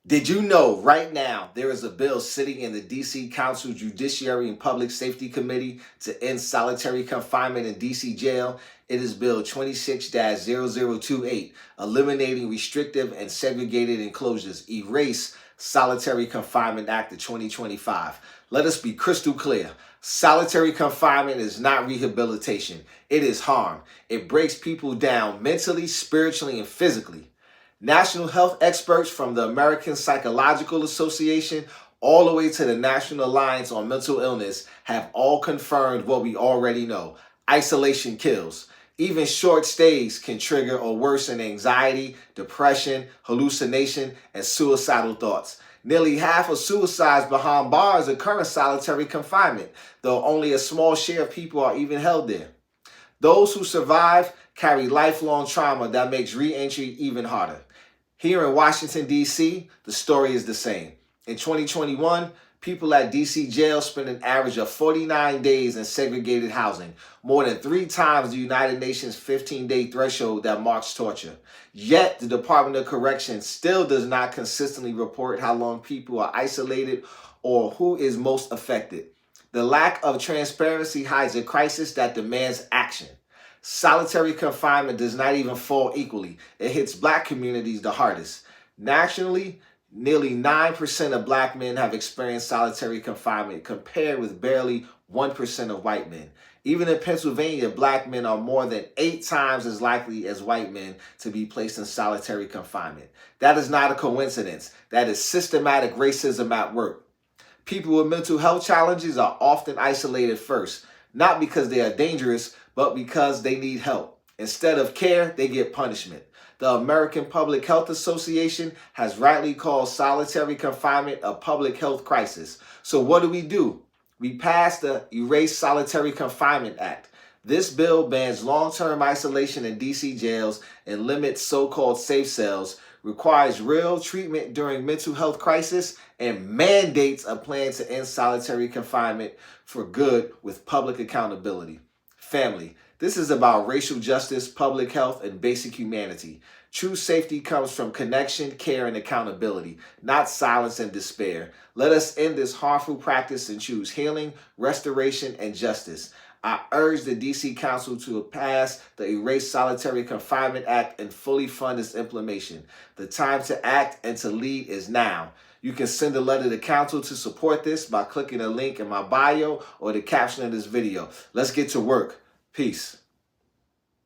Did you know right now there is a bill sitting in the DC Council Judiciary and Public Safety Committee to end solitary confinement in DC jail? It is Bill 26-0028, eliminating restrictive and segregated enclosures, erase Solitary Confinement Act of 2025. Let us be crystal clear. Solitary confinement is not rehabilitation. It is harm. It breaks people down mentally, spiritually, and physically. National health experts from the American Psychological Association all the way to the National Alliance on Mental Illness have all confirmed what we already know. Isolation kills. Even short stays can trigger or worsen anxiety, depression, hallucination, and suicidal thoughts. Nearly half of suicides behind bars occur in solitary confinement, though only a small share of people are even held there. Those who survive carry lifelong trauma that makes re-entry even harder. Here in Washington, D.C., the story is the same. In 2021, people at D.C. jail spent an average of 49 days in segregated housing, more than 3 times the United Nations 15-day threshold that marks torture. Yet, the Department of Corrections still does not consistently report how long people are isolated or who is most affected. The lack of transparency hides a crisis that demands action. Solitary confinement does not even fall equally. It hits Black communities the hardest. Nationally, nearly 9% of Black men have experienced solitary confinement, compared with barely 1% of white men. Even in Pennsylvania, Black men are more than 8 times as likely as white men to be placed in solitary confinement. That is not a coincidence. That is systematic racism at work. People with mental health challenges are often isolated first, not because they are dangerous, but because they need help. Instead of care, they get punishment. The American Public Health Association has rightly called solitary confinement a public health crisis. So what do? We passed the Erase Solitary Confinement Act. This bill bans long-term isolation in DC jails and limits so-called safe cells, requires real treatment during mental health crisis, and mandates a plan to end solitary confinement for good with public accountability. Family, this is about racial justice, public health, and basic humanity. True safety comes from connection, care, and accountability, not silence and despair. Let us end this harmful practice and choose healing, restoration, and justice. I urge the DC Council to pass the Erase Solitary Confinement Act and fully fund its implementation. The time to act and to lead is now. You can send a letter to council to support this by clicking the link in my bio or the caption of this video. Let's get to work. Peace.